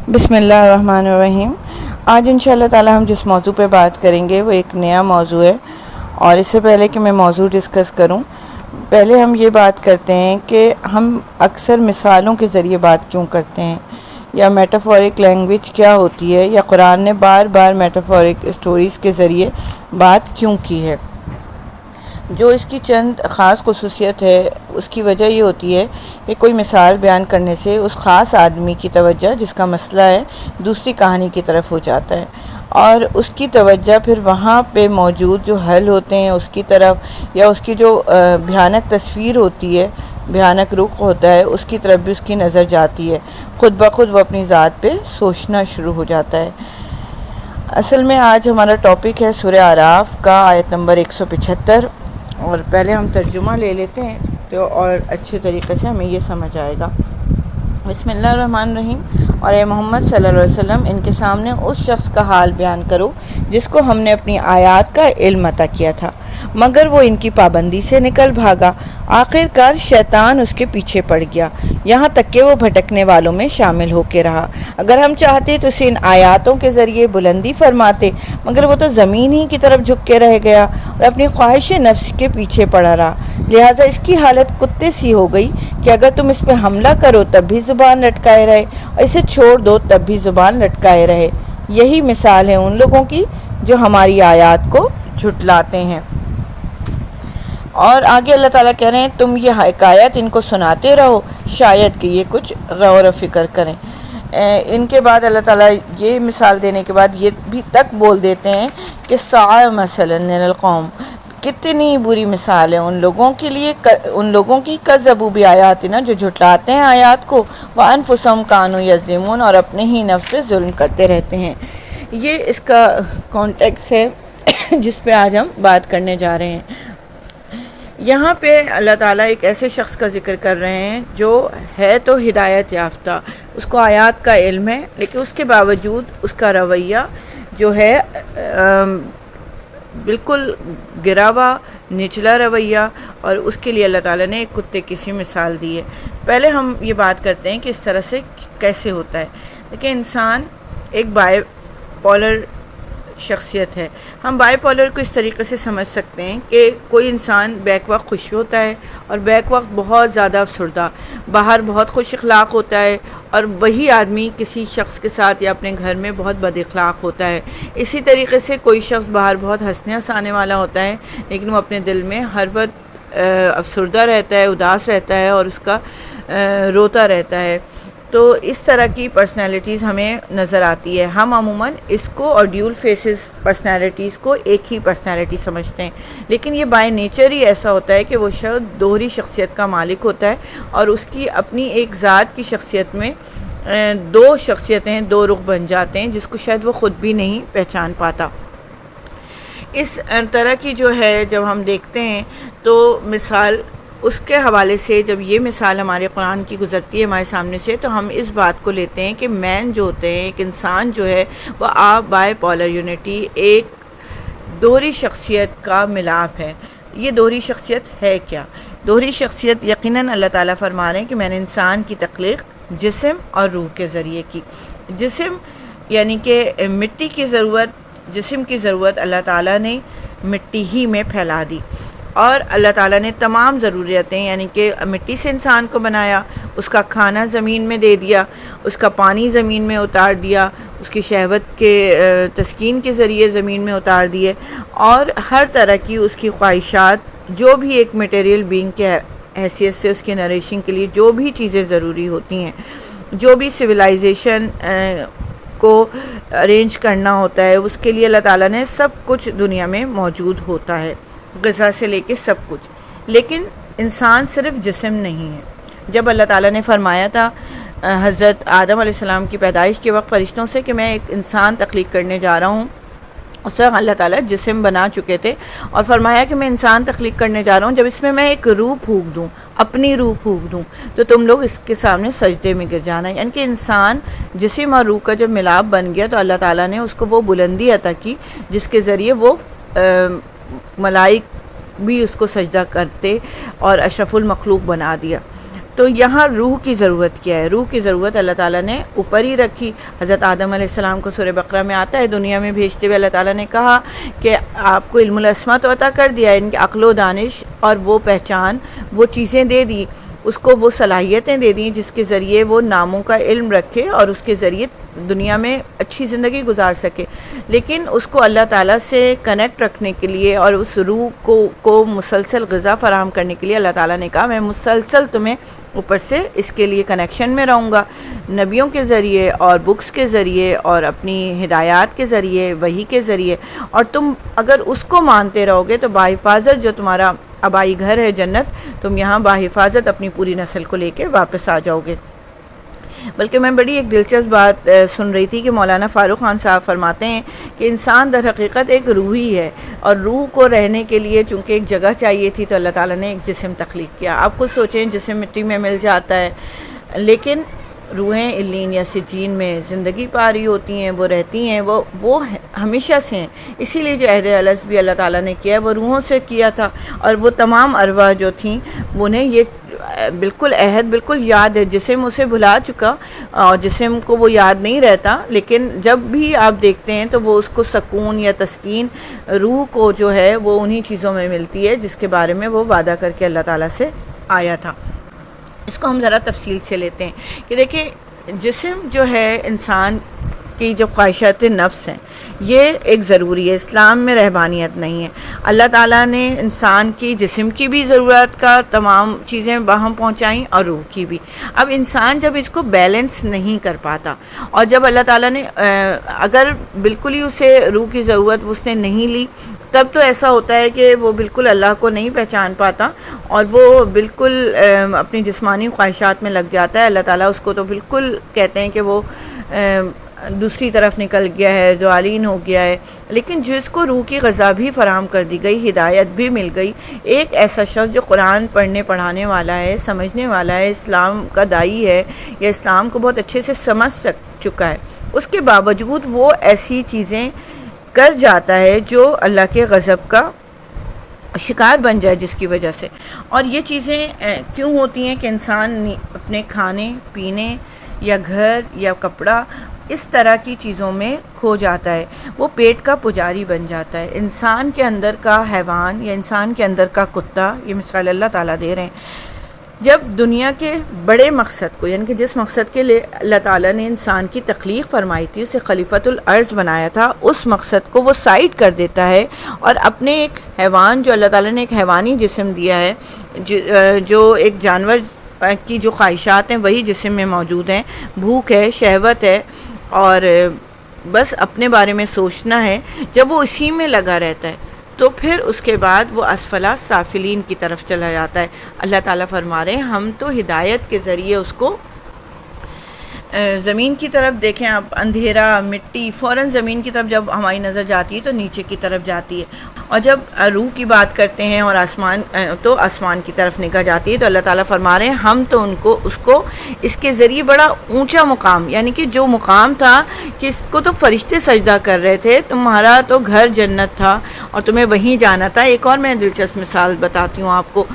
بسم اللہ الرحمن الرحیم۔ آج انشاءاللہ تعالی ہم جس موضوع پہ بات کریں گے وہ ایک نیا موضوع ہے، اور اس سے پہلے کہ میں موضوع ڈسکس کروں، پہلے ہم یہ بات کرتے ہیں کہ ہم اکثر مثالوں کے ذریعے بات کیوں کرتے ہیں، یا میٹافورک لینگویج کیا ہوتی ہے، یا قرآن نے بار بار میٹافورک اسٹوریز کے ذریعے بات کیوں کی ہے۔ جو اس کی چند خاص خصوصیت ہے، اس کی وجہ یہ ہوتی ہے کہ کوئی مثال بیان کرنے سے اس خاص آدمی کی توجہ جس کا مسئلہ ہے دوسری کہانی کی طرف ہو جاتا ہے، اور اس کی توجہ پھر وہاں پہ موجود جو حل ہوتے ہیں اس کی طرف، یا اس کی جو بھیانک تصویر ہوتی ہے، بھیانک رخ ہوتا ہے، اس کی طرف بھی اس کی نظر جاتی ہے، خود بخود وہ اپنی ذات پہ سوچنا شروع ہو جاتا ہے۔ اصل میں آج ہمارا ٹاپک ہے سورہ اعراف کا آیت نمبر 175، اور پہلے ہم ترجمہ لے لیتے ہیں تو اور اچھے طریقے سے ہمیں یہ سمجھ آئے گا۔ بسم اللہ الرحمن الرحیم۔ اور اے محمد صلی اللہ علیہ وسلم، ان کے سامنے اس شخص کا حال بیان کرو جس کو ہم نے اپنی آیات کا علم عطا کیا تھا، مگر وہ ان کی پابندی سے نکل بھاگا۔ آخر کار شیطان اس کے پیچھے پڑ گیا، یہاں تک کہ وہ بھٹکنے والوں میں شامل ہو کے رہا۔ اگر ہم چاہتے تو اسے ان آیاتوں کے ذریعے بلندی فرماتے، مگر وہ تو زمین ہی کی طرف جھک کے رہ گیا اور اپنی خواہش نفس کے پیچھے پڑا رہا۔ لہٰذا اس کی حالت کتے سی ہو گئی کہ اگر تم اس پہ حملہ کرو تب بھی زبان لٹکائے رہے، اور اسے چھوڑ دو تب بھی زبان لٹکائے رہے۔ یہی مثال ہے ان لوگوں کی جو ہماری آیات کو جھٹلاتے ہیں۔ اور آگے اللہ تعالیٰ کہہ رہے ہیں تم یہ حکایت ان کو سناتے رہو، شاید کہ یہ کچھ غور و فکر کریں۔ ان کے بعد اللہ تعالیٰ یہ مثال دینے کے بعد یہ بھی تک بول دیتے ہیں کہ ساء مثلا للقوم، کتنی بری مثال ہے ان لوگوں کے لیے، ان لوگوں کی کذبوا بآیاتنا، جو جھٹلاتے ہیں آیات کو، وانفسہم کانوا یظلمون، اور اپنے ہی نفس پہ ظلم کرتے رہتے ہیں۔ یہ اس کا کانٹیکس ہے جس پہ آج ہم بات کرنے جا رہے ہیں۔ یہاں پہ اللہ تعالیٰ ایک ایسے شخص کا ذکر کر رہے ہیں جو ہے تو ہدایت یافتہ، اس کو آیات کا علم ہے، لیکن اس کے باوجود اس کا رویہ جو ہے بالکل گرا ہوا نچلا رویہ، اور اس کے لیے اللہ تعالیٰ نے ایک کتے کی سی مثال دی ہے۔ پہلے ہم یہ بات کرتے ہیں کہ اس طرح سے کیسے ہوتا ہے۔ لیکن انسان ایک بائی پولر شخصیت ہے۔ ہم بائی پولر کو اس طریقے سے سمجھ سکتے ہیں کہ کوئی انسان بیک وقت خوش ہوتا ہے اور بیک وقت بہت زیادہ افسردہ، باہر بہت خوش اخلاق ہوتا ہے، اور وہی آدمی کسی شخص کے ساتھ یا اپنے گھر میں بہت بد اخلاق ہوتا ہے۔ اسی طریقے سے کوئی شخص باہر بہت ہنسنے ہنسانے والا ہوتا ہے، لیکن وہ اپنے دل میں ہر وقت افسردہ رہتا ہے، اداس رہتا ہے، اور اس کا روتا رہتا ہے۔ تو اس طرح کی پرسنالٹیز ہمیں نظر آتی ہے۔ ہم عموماً اس کو اور ڈیول فیسز پرسنالٹیز کو ایک ہی پرسنالٹی سمجھتے ہیں، لیکن یہ بائی نیچر ہی ایسا ہوتا ہے کہ وہ شخص دوہری شخصیت کا مالک ہوتا ہے، اور اس کی اپنی ایک ذات کی شخصیت میں دو شخصیتیں، دو رخ بن جاتے ہیں، جس کو شاید وہ خود بھی نہیں پہچان پاتا۔ اس طرح کی جو ہے جب ہم دیکھتے ہیں تو مثال اس کے حوالے سے، جب یہ مثال ہمارے قرآن کی گزرتی ہے ہمارے سامنے سے، تو ہم اس بات کو لیتے ہیں کہ مین جو ہوتے ہیں، ایک انسان جو ہے وہ بائی پولر یونٹی، ایک دوہری شخصیت کا ملاپ ہے۔ یہ دوہری شخصیت ہے کیا؟ دوہری شخصیت یقیناً اللہ تعالیٰ فرما رہے ہیں کہ میں نے انسان کی تخلیق جسم اور روح کے ذریعے کی۔ جسم یعنی کہ مٹی کی ضرورت، جسم کی ضرورت اللہ تعالیٰ نے مٹی ہی میں پھیلا دی، اور اللہ تعالیٰ نے تمام ضروریتیں، یعنی کہ مٹی سے انسان کو بنایا، اس کا کھانا زمین میں دے دیا، اس کا پانی زمین میں اتار دیا، اس کی شہوت کے تسکین کے ذریعے زمین میں اتار دیے، اور ہر طرح کی اس کی خواہشات، جو بھی ایک میٹیریل بینگ کے حیثیت سے اس کی نریشنگ کے لیے جو بھی چیزیں ضروری ہوتی ہیں، جو بھی سویلائزیشن کو ارینج کرنا ہوتا ہے، اس کے لیے اللہ تعالیٰ نے سب کچھ دنیا میں موجود ہوتا ہے، غذا سے لے کے سب کچھ۔ لیکن انسان صرف جسم نہیں ہے۔ جب اللہ تعالیٰ نے فرمایا تھا حضرت آدم علیہ السلام کی پیدائش کے وقت فرشتوں سے کہ میں ایک انسان تخلیق کرنے جا رہا ہوں، اس وقت اللہ تعالیٰ جسم بنا چکے تھے، اور فرمایا کہ میں انسان تخلیق کرنے جا رہا ہوں، جب اس میں میں ایک روح پھونک دوں، اپنی روح پھونک دوں، تو تم لوگ اس کے سامنے سجدے میں گر جانا۔ یعنی کہ انسان جسم اور روح کا جب ملاپ بن گیا تو اللہ تعالیٰ نے اس کو وہ بلندی عطا کی جس کے ذریعے وہ ملائک بھی اس کو سجدہ کرتے اور اشرف المخلوق بنا دیا۔ تو یہاں روح کی ضرورت کیا ہے؟ روح کی ضرورت اللہ تعالیٰ نے اوپر ہی رکھی. حضرت آدم علیہ السلام کو سورہ بقرہ میں آتا ہے، دنیا میں بھیجتے ہوئے اللہ تعالیٰ نے کہا کہ آپ کو علم الاسماء تو عطا کر دیا، ان کی عقل و دانش اور وہ پہچان، وہ چیزیں دے دی، اس کو وہ صلاحیتیں دے دیں جس کے ذریعے وہ ناموں کا علم رکھے اور اس کے ذریعے دنیا میں اچھی زندگی گزار سکے. لیکن اس کو اللہ تعالیٰ سے کنیکٹ رکھنے کے لیے اور اس روح کو مسلسل غذا فراہم کرنے کے لیے اللہ تعالیٰ نے کہا میں مسلسل تمہیں اوپر سے اس کے لیے کنیکشن میں رہوں گا، نبیوں کے ذریعے اور بکس کے ذریعے اور اپنی ہدایات کے ذریعے، وحی کے ذریعے، اور تم اگر اس کو مانتے رہو گے تو بحفاظت جو تمہارا آبائی گھر ہے جنت، تم یہاں بحفاظت اپنی پوری نسل کو لے کے واپس آ جاؤ گے. بلکہ میں بڑی ایک دلچسپ بات سن رہی تھی کہ مولانا فاروق خان صاحب فرماتے ہیں کہ انسان در حقیقت ایک روح ہی ہے، اور روح کو رہنے کے لیے چونکہ ایک جگہ چاہیے تھی تو اللہ تعالیٰ نے ایک جسم تخلیق کیا. آپ خود سوچیں، جسم مٹی میں مل جاتا ہے لیکن روحیں علین یا سجین میں زندگی پا رہی ہوتی ہیں، وہ رہتی ہیں، وہ ہمیشہ سے ہیں. اسی لیے جو عہد الست بھی اللہ تعالیٰ نے کیا ہے وہ روحوں سے کیا تھا، اور وہ تمام ارواح جو تھیں انہیں یہ بالکل عہد بالکل یاد ہے. جسم اسے بھلا چکا اور جسم کو وہ یاد نہیں رہتا، لیکن جب بھی آپ دیکھتے ہیں تو وہ اس کو سکون یا تسکین روح کو جو ہے وہ انہی چیزوں میں ملتی ہے جس کے بارے میں وہ وعدہ کر کے اللہ تعالیٰ سے آیا تھا. اس کو ہم ذرا تفصیل سے لیتے ہیں کہ دیکھیں جسم جو ہے انسان کی جو خواہشات نفس ہیں یہ ایک ضروری ہے، اسلام میں رہبانیت نہیں ہے. اللہ تعالیٰ نے انسان کی جسم کی بھی ضرورت کا تمام چیزیں باہم پہنچائیں اور روح کی بھی. اب انسان جب اس کو بیلنس نہیں کر پاتا، اور جب اللہ تعالیٰ نے اگر بالکل ہی اسے روح کی ضرورت اس نے نہیں لی، تب تو ایسا ہوتا ہے کہ وہ بالکل اللہ کو نہیں پہچان پاتا اور وہ بالکل اپنی جسمانی خواہشات میں لگ جاتا ہے. اللہ تعالیٰ اس کو تو بالکل کہتے ہیں کہ وہ دوسری طرف نکل گیا ہے، ضالین ہو گیا ہے. لیکن جس کو روح کی غذا بھی فراہم کر دی گئی، ہدایت بھی مل گئی، ایک ایسا شخص جو قرآن پڑھنے پڑھانے والا ہے، سمجھنے والا ہے، اسلام کا داعی ہے یا اسلام کو بہت اچھے سے سمجھ چکا ہے، اس کے باوجود وہ ایسی چیزیں کر جاتا ہے جو اللہ کے غضب کا شکار بن جائے، جس کی وجہ سے. اور یہ چیزیں کیوں ہوتی ہیں کہ انسان اپنے کھانے پینے یا گھر یا کپڑا اس طرح کی چیزوں میں کھو جاتا ہے، وہ پیٹ کا پجاری بن جاتا ہے. انسان کے اندر کا حیوان یا انسان کے اندر کا کتا، یہ مثال اللہ تعالیٰ دے رہے ہیں. جب دنیا کے بڑے مقصد کو، یعنی کہ جس مقصد کے لیے اللہ تعالیٰ نے انسان کی تخلیق فرمائی تھی، اسے خلیفۃ الارض بنایا تھا، اس مقصد کو وہ سائڈ کر دیتا ہے اور اپنے ایک حیوان جو اللہ تعالیٰ نے ایک حیوانی جسم دیا ہے، جو ایک جانور کی جو خواہشات ہیں وہی جسم میں موجود ہیں، بھوک ہے، شہوت ہے اور بس اپنے بارے میں سوچنا ہے. جب وہ اسی میں لگا رہتا ہے تو پھر اس کے بعد وہ اسفلا سافلین کی طرف چلا جاتا ہے. اللہ تعالیٰ فرما رہے ہیں ہم تو ہدایت کے ذریعے اس کو زمین کی طرف، دیکھیں آپ اندھیرا مٹی، فوراً زمین کی طرف جب ہماری نظر جاتی ہے تو نیچے کی طرف جاتی ہے، اور جب روح کی بات کرتے ہیں اور آسمان تو آسمان کی طرف نگاہ جاتی ہے. تو اللہ تعالیٰ فرما رہے ہیں ہم تو اس کو اس کے ذریعے بڑا اونچا مقام، یعنی کہ جو مقام تھا کہ اس کو تو فرشتے سجدہ کر رہے تھے، تمہارا تو گھر جنت تھا اور تمہیں وہیں جانا تھا. ایک اور میں دلچسپ مثال بتاتی ہوں آپ کو.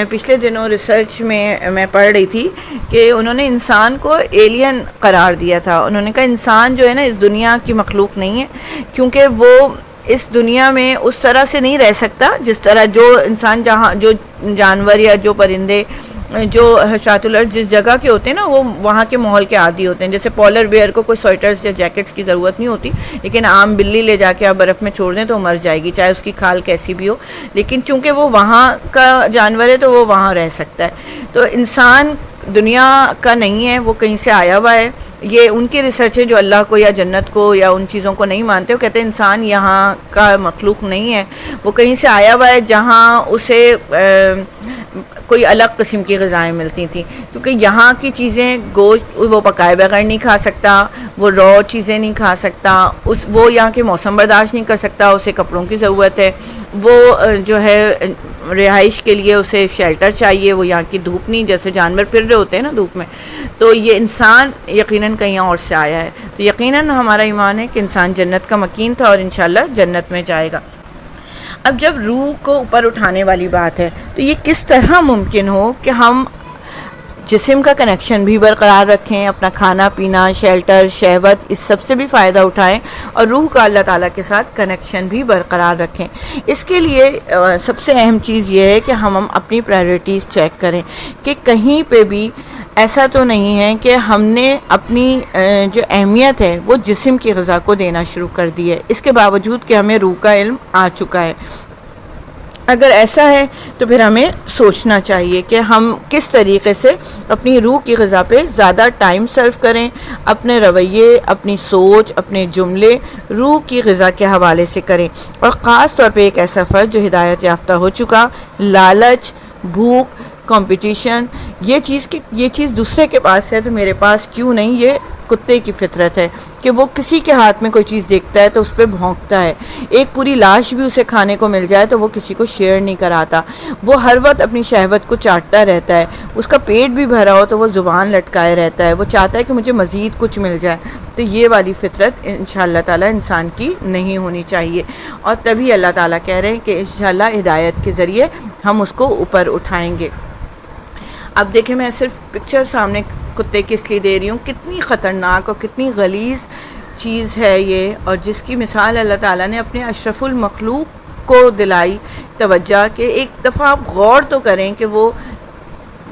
پچھلے دنوں ریسرچ میں پڑھ رہی تھی کہ انہوں نے انسان کو ایلین قرار دیا تھا. انہوں نے کہا انسان جو ہے نا اس دنیا کی مخلوق نہیں ہے، کیونکہ وہ اس دنیا میں اس طرح سے نہیں رہ سکتا جس طرح جو انسان جہاں جو جانور یا جو پرندے جو حشرات الارض جس جگہ کے ہوتے ہیں نا وہ وہاں کے ماحول کے عادی ہوتے ہیں. جیسے پولر بیئر کو کوئی سویٹرز یا جیکٹس کی ضرورت نہیں ہوتی، لیکن عام بلی لے جا کے آپ برف میں چھوڑ دیں تو مر جائے گی چاہے اس کی کھال کیسی بھی ہو، لیکن چونکہ وہ وہاں کا جانور ہے تو وہ وہاں رہ سکتا ہے. تو انسان دنیا کا نہیں ہے، وہ کہیں سے آیا ہوا ہے. یہ ان کی ریسرچ ہے جو اللہ کو یا جنت کو یا ان چیزوں کو نہیں مانتے. وہ کہتے ہیں انسان یہاں کا مخلوق نہیں ہے، وہ کہیں سے آیا ہوا ہے جہاں اسے کوئی الگ قسم کی غذائیں ملتی تھیں، کیونکہ یہاں کی چیزیں گوشت وہ پکائے بغیر نہیں کھا سکتا، وہ را چیزیں نہیں کھا سکتا، وہ یہاں کے موسم برداشت نہیں کر سکتا، اسے کپڑوں کی ضرورت ہے، وہ جو ہے رہائش کے لیے اسے شیلٹر چاہیے، وہ یہاں کی دھوپ نہیں، جیسے جانور پھر رہے ہوتے ہیں نا دھوپ میں. تو یہ انسان یقیناً کہیں اور سے آیا ہے. تو یقیناً ہمارا ایمان ہے کہ انسان جنت کا مکین تھا اور انشاءاللہ جنت میں جائے گا. اب جب روح کو اوپر اٹھانے والی بات ہے تو یہ کس طرح ممکن ہو کہ ہم جسم کا کنیکشن بھی برقرار رکھیں، اپنا کھانا پینا، شیلٹر، شہوت، اس سب سے بھی فائدہ اٹھائیں، اور روح کا اللہ تعالیٰ کے ساتھ کنیکشن بھی برقرار رکھیں۔ اس کے لیے سب سے اہم چیز یہ ہے کہ ہم اپنی پرائیورٹیز چیک کریں کہ کہیں پہ بھی ایسا تو نہیں ہے کہ ہم نے اپنی جو اہمیت ہے وہ جسم کی غذا کو دینا شروع کر دی ہے، اس کے باوجود کہ ہمیں روح کا علم آ چکا ہے۔ اگر ایسا ہے تو پھر ہمیں سوچنا چاہیے کہ ہم کس طریقے سے اپنی روح کی غذا پہ زیادہ ٹائم صرف کریں، اپنے رویے، اپنی سوچ، اپنے جملے روح کی غذا کے حوالے سے کریں، اور خاص طور پہ ایک ایسا فرد جو ہدایت یافتہ ہو چکا، لالچ، بھوک، کمپٹیشن، یہ چیز دوسرے کے پاس ہے تو میرے پاس کیوں نہیں، یہ کتے کی فطرت ہے کہ وہ کسی کے ہاتھ میں کوئی چیز دیکھتا ہے تو اس پہ بھونکتا ہے، ایک پوری لاش بھی اسے کھانے کو مل جائے تو وہ کسی کو شیئر نہیں کراتا، وہ ہر وقت اپنی شہوت کو چاٹتا رہتا ہے، اس کا پیٹ بھی بھرا ہو تو وہ زبان لٹکائے رہتا ہے، وہ چاہتا ہے کہ مجھے مزید کچھ مل جائے۔ تو یہ والی فطرت انشاءاللہ تعالیٰ انسان کی نہیں ہونی چاہیے، اور تبھی اللہ تعالیٰ کہہ رہے ہیں کہ انشاءاللہ ہدایت کے ذریعے ہم اس کو اوپر اٹھائیں گے۔ اب دیکھیں، میں صرف پکچر سامنے کتے کی اس لیے دے رہی ہوں، کتنی خطرناک اور کتنی غلیظ چیز ہے یہ، اور جس کی مثال اللہ تعالیٰ نے اپنے اشرف المخلوق کو دلائی توجہ کہ ایک دفعہ آپ غور تو کریں کہ وہ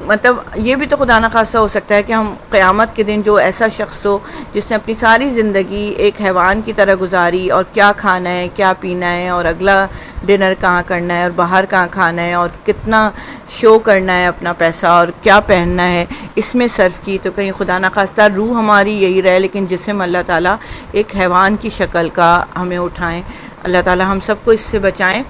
مطلب یہ بھی تو خدا نخواستہ ہو سکتا ہے کہ ہم قیامت کے دن جو ایسا شخص ہو جس نے اپنی ساری زندگی ایک حیوان کی طرح گزاری، اور کیا کھانا ہے، کیا پینا ہے، اور اگلا ڈنر کہاں کرنا ہے، اور باہر کہاں کھانا ہے، اور کتنا شو کرنا ہے اپنا پیسہ، اور کیا پہننا ہے، اس میں صرف کی، تو کہیں خدا نخواستہ روح ہماری یہی رہے لیکن جسم اللہ تعالیٰ ایک حیوان کی شکل کا ہمیں اٹھائیں۔ اللہ تعالیٰ ہم سب کو اس سے بچائیں،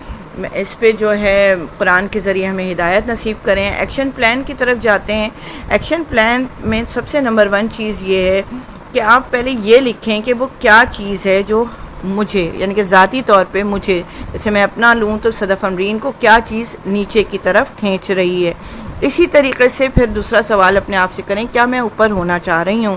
اس پہ جو ہے قرآن کے ذریعے ہمیں ہدایت نصیب کریں۔ ایکشن پلان کی طرف جاتے ہیں۔ ایکشن پلان میں سب سے نمبر 1 چیز یہ ہے کہ آپ پہلے یہ لکھیں کہ وہ کیا چیز ہے جو مجھے، یعنی کہ ذاتی طور پہ مجھے، جیسے میں اپنا لوں تو صدف امرین کو کیا چیز نیچے کی طرف کھینچ رہی ہے۔ اسی طریقے سے پھر دوسرا سوال اپنے آپ سے کریں، کیا میں اوپر ہونا چاہ رہی ہوں؟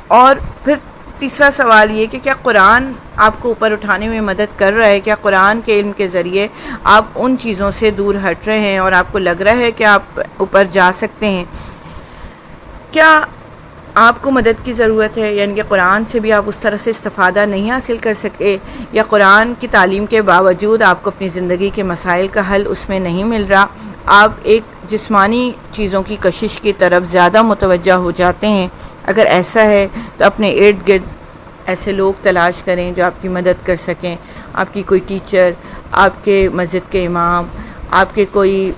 اور پھر تیسرا سوال یہ کہ کیا قرآن آپ کو اوپر اٹھانے میں مدد کر رہا ہے؟ کیا قرآن کے علم کے ذریعے آپ ان چیزوں سے دور ہٹ رہے ہیں اور آپ کو لگ رہا ہے کہ آپ اوپر جا سکتے ہیں؟ کیا آپ کو مدد کی ضرورت ہے، یعنی کہ قرآن سے بھی آپ اس طرح سے استفادہ نہیں حاصل کر سکے، یا قرآن کی تعلیم کے باوجود آپ کو اپنی زندگی کے مسائل کا حل اس میں نہیں مل رہا، آپ ایک جسمانی چیزوں کی کشش کی طرف زیادہ متوجہ ہو جاتے ہیں؟ اگر ایسا ہے تو اپنے ارد گرد ایسے لوگ تلاش کریں جو آپ کی مدد کر سکیں، آپ کی کوئی ٹیچر، آپ کے مسجد کے امام، آپ کے کوئی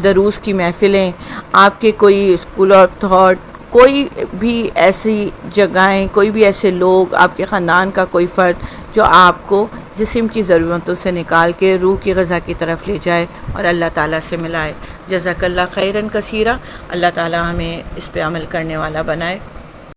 دروس کی محفلیں، آپ کے کوئی اسکول آف تھاٹ، کوئی بھی ایسی جگہیں، کوئی بھی ایسے لوگ، آپ کے خاندان کا کوئی فرد جو آپ کو جسم کی ضرورتوں سے نکال کے روح کی غذا کی طرف لے جائے اور اللہ تعالیٰ سے ملائے۔ جزاک اللہ خیراً کثیرا۔ اللہ تعالیٰ ہمیں اس پہ عمل کرنے والا بنائے۔